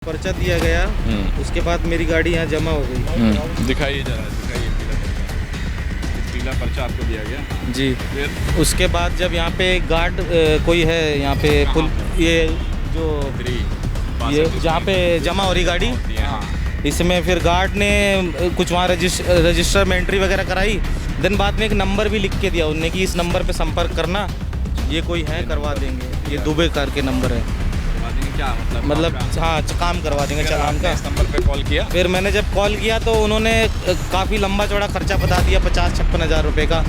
पर्चा दिया गया। उसके बाद मेरी गाड़ी यहाँ जमा हो गई। दिखाइए जरा, दिखाइए पीला पर्चा आपको दिया गया जी। फिर उसके बाद जब यहाँ पे गार्ड कोई है यहाँ पे पुल ये जो ये जहाँ पे जमा हो रही गाड़ी, इसमें फिर गार्ड ने कुछ वहाँ रजिस्टर में एंट्री वगैरह कराई। देन बाद में एक नंबर भी लिख के दिया उनने कि इस नंबर पे संपर्क करना, ये कोई है करवा देंगे। ये दुबे करके नंबर है। क्या मतलब हाँ काम करवा देंगे चालान का। इस नंबर पे कॉल किया? फिर मैंने जब कॉल किया तो उन्होंने काफ़ी लंबा चौड़ा खर्चा बता दिया, 50-56 हज़ार रुपये का।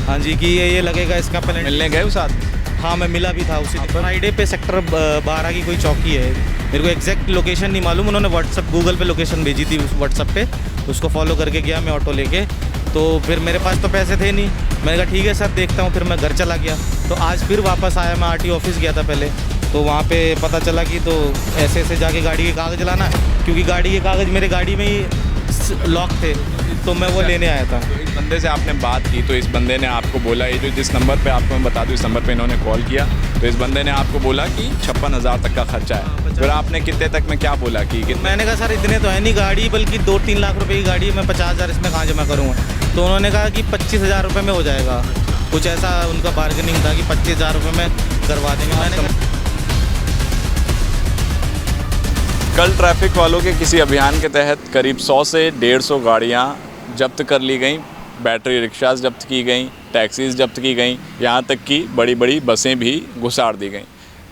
हाँ जी, कि ये लगेगा इसका पेनल्टी। मिलने गए उस आदमी? हाँ मैं मिला भी था उसी दिन। फ्राइडे पे सेक्टर 12 की कोई चौकी है, मेरे को एग्जैक्ट लोकेशन नहीं मालूम। उन्होंने व्हाट्सअप गूगल पे लोकेशन भेजी थी व्हाट्सअप पे, उसको फॉलो करके गया मैं ऑटो लेके। तो फिर मेरे पास तो पैसे थे नहीं, मैंने कहा ठीक है सर देखता हूँ। फिर मैं घर चला गया। तो आज फिर वापस आया, मैं आरटीओ ऑफिस गया था पहले, तो वहाँ पे पता चला कि तो ऐसे जाके गाड़ी के कागज़ लाना, क्योंकि गाड़ी के कागज़ मेरे गाड़ी में ही लॉक थे, तो मैं वो लेने आया था। तो इस बंदे से आपने बात की तो इस बंदे ने आपको बोला, ये जो जिस नंबर पे आपको मैं बता दूँ, इस नंबर पे इन्होंने कॉल किया तो इस बंदे ने आपको बोला कि 56,000 तक का खर्चा है। फिर आपने कितने तक में क्या बोला कि मैंने कहा सर इतने तो है नहीं गाड़ी, बल्कि 2-3 लाख रुपए की गाड़ी है, मैं 50,000 इसमें कहाँ जमा करूँगा। तो उन्होंने कहा कि 25,000 रुपये में हो जाएगा। कुछ ऐसा उनका बार्गेनिंग था कि 25,000 रुपये में करवा देंगे। मैंने कल ट्रैफिक वालों के किसी अभियान के तहत करीब 100 से 150 गाड़ियाँ जब्त कर ली गई, बैटरी रिक्शाज जब्त की गई, टैक्सीज जब्त की गई, यहाँ तक कि बड़ी बड़ी बसें भी घुसाड़ दी गई।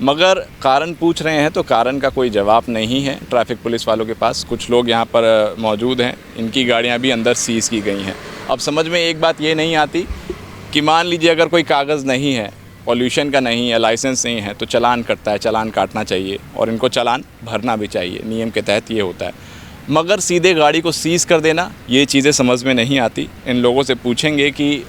मगर कारण पूछ रहे हैं तो कारण का कोई जवाब नहीं है ट्रैफिक पुलिस वालों के पास। कुछ लोग यहाँ पर मौजूद हैं, इनकी गाड़ियाँ भी अंदर सीज़ की गई हैं। अब समझ में एक बात ये नहीं आती कि मान लीजिए अगर कोई कागज़ नहीं है, पॉल्यूशन का नहीं है, लाइसेंस नहीं है, तो चालान कटता है, चालान काटना चाहिए और इनको चालान भरना भी चाहिए, नियम के तहत ये होता है। मगर सीधे गाड़ी को सीज़ कर देना, ये चीज़ें समझ में नहीं आती। इन लोगों से पूछेंगे कि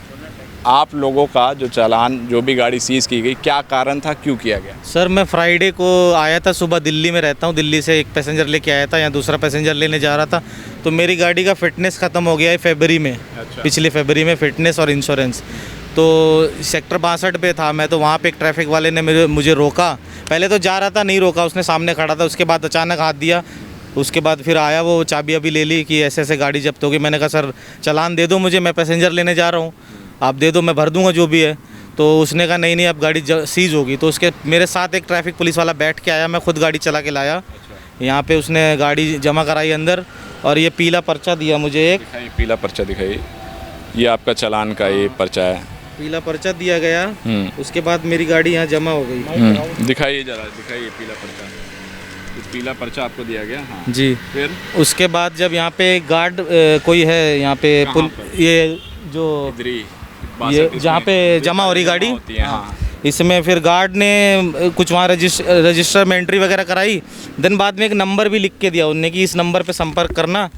आप लोगों का जो चालान, जो भी गाड़ी सीज़ की गई, क्या कारण था, क्यों किया गया? सर मैं फ्राइडे को आया था, सुबह दिल्ली में रहता हूँ, दिल्ली से एक पैसेंजर लेके आया था, यहाँ दूसरा पैसेंजर लेने जा रहा था। तो मेरी गाड़ी का फिटनेस ख़त्म हो गया है फरवरी में। अच्छा। पिछले फरवरी में फिटनेस और इंश्योरेंस। तो सेक्टर 62 पे था मैं, तो वहाँ पे एक ट्रैफिक वाले ने मुझे रोका। पहले तो जा रहा था, नहीं रोका, उसने सामने खड़ा था। उसके बाद अचानक हाथ दिया, उसके बाद फिर आया, वो चाबी अभी ले ली कि ऐसे गाड़ी जब्त होगी। मैंने कहा सर चालान दे दो मुझे, मैं पैसेंजर लेने जा रहा हूँ, आप दे दो, मैं भर दूंगा जो भी है। तो उसने कहा नहीं अब गाड़ी सीज़ होगी। तो उसके मेरे साथ एक ट्रैफिक पुलिस वाला बैठ के आया, मैं खुद गाड़ी चला के लाया। यहाँ पे उसने गाड़ी जमा कराई अंदर, और ये पीला पर्चा दिया मुझे एक। पीला पर्चा दिखाइए, ये आपका चालान का ये पर्चा है। पीला पर्चा दिया गया। उसके बाद मेरी गाड़ी यहाँ जमा हो गई। दिखाइए जरा, दिखाइए पीला पर्चा। पीला पर्चा आपको दिया गया? हाँ जी। फिर उसके बाद जब यहाँ पे गार्ड कोई है यहाँ पे पुल ये जो ये जहाँ पे जमा हो रही गाड़ी, हाँ, इसमें फिर गार्ड ने कुछ वहाँ रजिस्टर में एंट्री वगैरह कराई। देन बाद में एक नंबर भी लिख के दिया उनने कि इस नंबर पे संपर्क करना,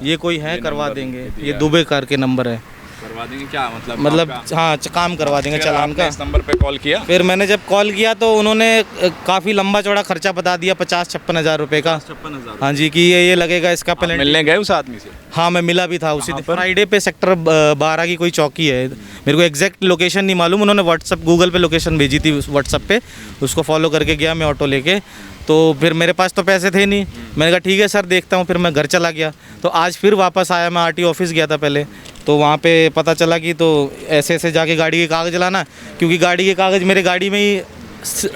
ये कोई है करवा देंगे। ये दुबे करके नंबर है, करवा देंगे। क्या मतलब हाँ काम करवा देंगे चालान का। इस नंबर पे कॉल किया? फिर मैंने जब कॉल किया तो उन्होंने काफ़ी लंबा चौड़ा खर्चा बता दिया, 50-56 हज़ार रुपये का। 56,000? हाँ जी, कि ये लगेगा इसका पेनल्टी। मिलने गए उस आदमी से? हाँ मैं मिला भी था उसी दिन। फ्राइडे पे सेक्टर 12 की कोई चौकी है, मेरे को एग्जैक्ट लोकेशन नहीं मालूम। उन्होंने व्हाट्सअप गूगल पे लोकेशन भेजी थी व्हाट्सअप पे, उसको फॉलो करके गया मैं ऑटो लेके। तो फिर मेरे पास तो पैसे थे नहीं, मैंने कहा ठीक है सर देखता हूँ। फिर मैं घर चला गया। तो आज फिर वापस आया, मैं आरटीओ ऑफिस गया था पहले, तो वहाँ पे पता चला कि तो ऐसे जाके गाड़ी के कागज़ लाना, क्योंकि गाड़ी के कागज़ मेरे गाड़ी में ही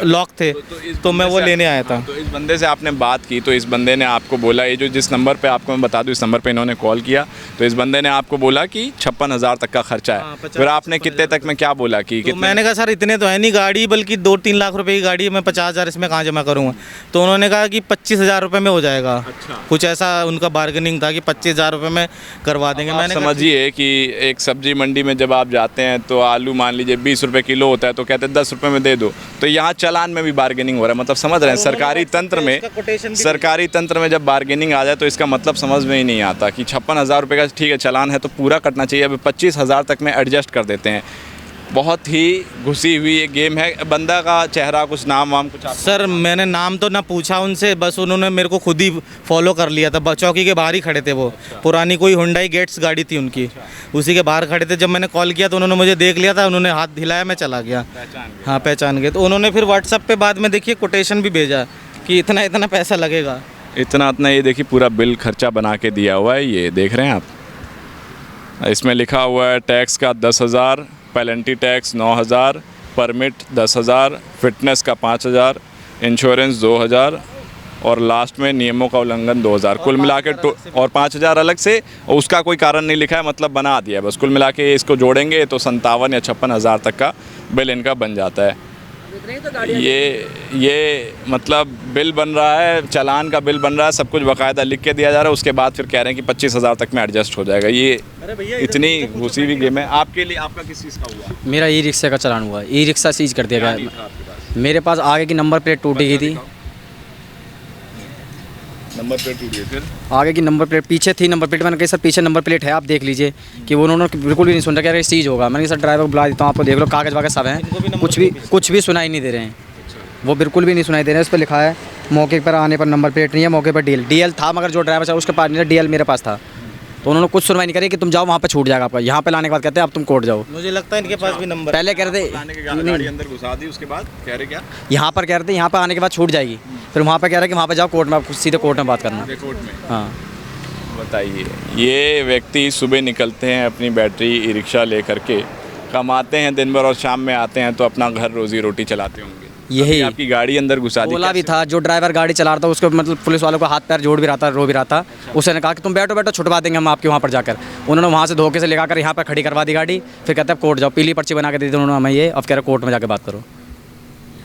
लॉक थे, तो मैं वो लेने आया था। तो इस बंदे से आपने बात की तो इस बंदे ने आपको बोला, ये जो जिस नंबर पे आपको मैं बता दूँ, इस नंबर पे इन्होंने कॉल किया तो इस बंदे ने आपको बोला कि 56,000 तक का खर्चा है। फिर आपने कितने तक में क्या बोला कि तो मैंने कहा सर इतने तो है नहीं गाड़ी, बल्कि 2-3 लाख रुपए की गाड़ी है, मैं 50,000 इसमें कहाँ जमा करूँगा। तो उन्होंने कहा कि 25,000 रुपये में हो जाएगा। अच्छा। कुछ ऐसा उनका बार्गेनिंग था कि 25,000 रुपये में करवा देंगे। मैंने समझिए कि एक सब्जी मंडी में जब आप जाते हैं तो आलू मान लीजिए 20 रुपये किलो होता है, तो कहते हैं 10 रुपये में दे दो। तो यहाँ चालान में भी बार्गेनिंग हो रहा है। मतलब समझ रहे हैं, सरकारी तंत्र में जब बार्गेनिंग आ जाए तो इसका मतलब समझ में ही नहीं आता कि 56,000 रुपये का ठीक है चालान है तो पूरा कटना चाहिए, अभी 25,000 तक में एडजस्ट कर देते हैं। बहुत ही घुसी हुई ये गेम है। बंदा का चेहरा, कुछ नाम वाम कुछ? सर मैंने नाम तो ना पूछा उनसे, बस उन्होंने मेरे को खुद ही फॉलो कर लिया था। चौकी के बाहर ही खड़े थे वो। अच्छा। पुरानी कोई हुंडई गेट्स गाड़ी थी उनकी। अच्छा। उसी के बाहर खड़े थे। जब मैंने कॉल किया तो उन्होंने मुझे देख लिया था, उन्होंने हाथ हिलाया, मैं चला गया। हाँ पहचान गए। तो उन्होंने फिर व्हाट्सएप पे बाद में देखिए कोटेशन भी भेजा कि इतना इतना पैसा लगेगा। इतना ये देखिए पूरा बिल खर्चा बना के दिया हुआ है, ये देख रहे हैं आप। इसमें लिखा हुआ है टैक्स का 10,000, पेनल्टी टैक्स 9,000, परमिट 10,000, फिटनेस का 5,000, इंश्योरेंस 2,000 और लास्ट में नियमों का उल्लंघन 2,000। कुल मिला के और 5,000 अलग से, और उसका कोई कारण नहीं लिखा है, मतलब बना दिया है बस। कुल मिला के इसको जोड़ेंगे तो 57 या 56,000 तक का बिल इनका बन जाता है। ये मतलब बिल बन रहा है, चालान का बिल बन रहा है, सब कुछ बाकायदा लिख के दिया जा रहा है। उसके बाद फिर कह रहे हैं कि 25,000 तक में एडजस्ट हो जाएगा। ये इतनी घुसी हुई गेम है। आपके लिए आपका किस चीज़ का हुआ? मेरा ई रिक्शा का चालान हुआ, ई रिक्शा सीज कर दिया गया। मेरे पास आगे की नंबर प्लेट टूटी गई थी। नंबर प्लेट टूट गई, फिर आगे की नंबर प्लेट पीछे थी, नंबर प्लेट मैंने कहा सर पीछे नंबर प्लेट है, आप देख लीजिए कि वो उन्होंने बिल्कुल भी नहीं सुन रहा, कह रहे सीज होगा। मैंने कहा सर ड्राइवर को बुला देता हूँ, आपको देख लो कागज़ वागज सब हैं, कुछ भी सुनाई नहीं दे रहे हैं। वो बिल्कुल भी नहीं सुनाई दे रहे हैं। उस पर लिखा है मौके पर आने पर नंबर प्लेट नहीं है, मौके पर डीएल था, मगर जो ड्राइवर था उसके पास नहीं था, डीएल मेरे पास था। तो उन्होंने कुछ सुनवाई नहीं करी कि तुम जाओ वहाँ पे छूट जाएगा आपका। यहाँ पे लाने के बाद कहते हैं अब तुम कोर्ट जाओ। मुझे लगता है इनके पास भी नंबर पहले कह रहे थे गाड़ी अंदर घुसा दी, उसके बाद कह रहे क्या यहाँ पर कह रहे थे यहाँ पर आने के बाद छूट जाएगी, फिर वहाँ पे कह रहे कि वहाँ पे जाओ कोर्ट में, आप सीधे कोर्ट में बात करना। कोर्ट में? हाँ बताइए, ये व्यक्ति सुबह निकलते हैं अपनी बैटरी ई रिक्शा लेकर के, कमाते हैं दिन भर और शाम में आते हैं तो अपना घर रोजी रोटी चलाते होंगे। यही आपकी गाड़ी अंदर घुसा दी। बोला भी था, जो ड्राइवर गाड़ी चला रहा था उसको मतलब पुलिस वालों को हाथ पैर जोड़ भी रहा था, रो भी रहा था। उसने कहा कि तुम बैठो बैठो, छुटवा देंगे हम आपके वहाँ पर जाकर। उन्होंने वहाँ से धोखे से लेकर यहाँ पर खड़ी करवा दी गाड़ी, फिर कहते हैं कोर्ट जाओ, पीली पर्ची बना के दी थी उन्होंने हमें ये, अब कह रहे कोर्ट में जाकर बात करो।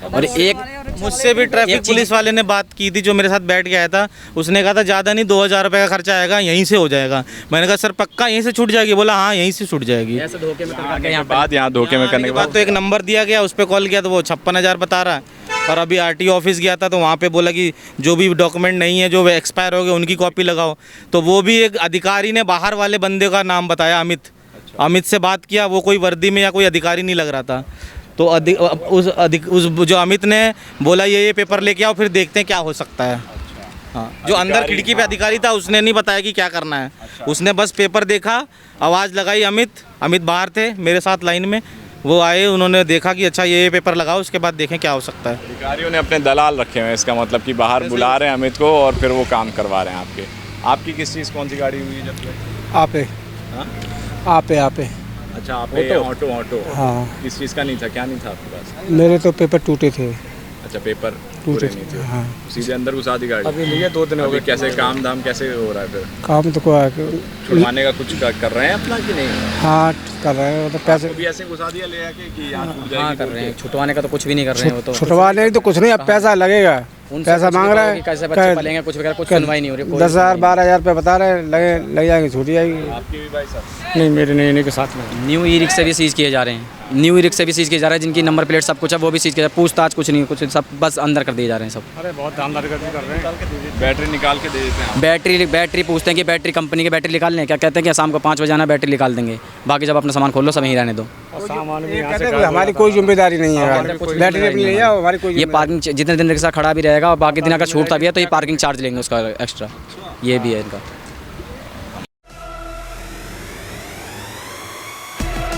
और एक मुझसे भी ट्रैफिक पुलिस वाले ने बात की थी, जो मेरे साथ बैठ के आया था। उसने कहा था ज़्यादा नहीं 2,000 रुपये का खर्चा आएगा, यहीं से हो जाएगा। मैंने कहा सर पक्का यहीं से छूट जाएगी? बोला हाँ यहीं से छूट जाएगी। ऐसे धोखे में यहाँ धोखे में करने के बाद तो एक नंबर दिया गया, उस पर कॉल किया तो वो 56,000 बता रहा है। और अभी RTO ऑफिस गया था तो वहाँ पे बोला कि जो भी डॉक्यूमेंट नहीं है, जो एक्सपायर हो गए, उनकी कॉपी लगाओ। तो वो भी एक अधिकारी ने बाहर वाले बंदे का नाम बताया, अमित से बात किया। वो कोई वर्दी में या कोई अधिकारी नहीं लग रहा था। तो उस जो अमित ने बोला ये पेपर लेके आओ, फिर देखते हैं क्या हो सकता है। हाँ, जो अंदर खिड़की पे अधिकारी था उसने नहीं बताया कि क्या करना है। उसने बस पेपर देखा, आवाज़ लगाई। अमित बाहर थे मेरे साथ लाइन में, वो आए, उन्होंने देखा कि अच्छा ये पेपर लगाओ, उसके बाद देखें क्या हो सकता है। अधिकारियों ने अपने दलाल रखे हुए हैं, इसका मतलब कि बाहर बुला रहे हैं अमित को और फिर वो काम करवा रहे हैं आपकी किस चीज़, कौन सी गाड़ी हुई है? जब आपे अच्छा, आप ऑटो। हाँ, किस चीज़ का नहीं था, क्या नहीं था आपके पास? मेरे तो पेपर टूटे थे। अच्छा, पेपर टूटे नहीं थे। हाँ, सीधे अंदर घुसा दी गाड़ी। अभी लिया 2 दिन हो गए। कैसे काम धाम कैसे हो रहा है फिर? काम तो कोई छुड़वाने का कुछ कर रहे हैं अपना कि नहीं? हाँ कर रहे हैं, मतलब पैसे भी ऐसे घुसा दिया ले आके कि यहाँ छूट हाँ कर रहे हैं, छुटवाने का तो कुछ भी नहीं कर रहे हैं। वो तो छुटवाने तो कुछ नहीं, अब पैसा लगेगा, पैसा मांग रहा है। कैसे बच्चे पलेंगे, कुछ वगैरह कुछ सुनवाई नहीं हो रही। 10,000 12,000 रुपये बता रहे हैं, लग जाएंगे, छूट जाएगी। आपके भी भाई साहब? नहीं, मेरे नहीं, इन्हीं के साथ में। न्यू ई रिक्शा भी सीज किए जा रहे हैं, न्यू ई रिक्शा भी सीज किए जा रहे हैं, जिनकी नंबर प्लेट सब कुछ है वो भी सीज किया, पूछताछ कुछ नहीं, कुछ सब बस अंदर कर दिए जा रहे हैं सब। अरे बहुत दामदार कर रहे हैं। बैटरी निकाल के दे देते हैं। बैटरी पूछते हैं कि बैटरी कंपनी की बैटरी निकाल लें क्या? कहते हैं कि शाम को 5 बजे आना, बैटरी निकाल देंगे, बाकी जब अपना सामान खोल लो सब यहीं रहने दो। हमारी कोई जिम्मेदारी नहीं है, बैटरी अपनी नहीं है हमारी कोई। ये पार्किंग जितने दिन रिक्शा खड़ा भी रहेगा और बाकी दिन अगर छूटता भी है तो ये पार्किंग चार्ज लेंगे उसका एक्स्ट्रा, ये भी है इनका।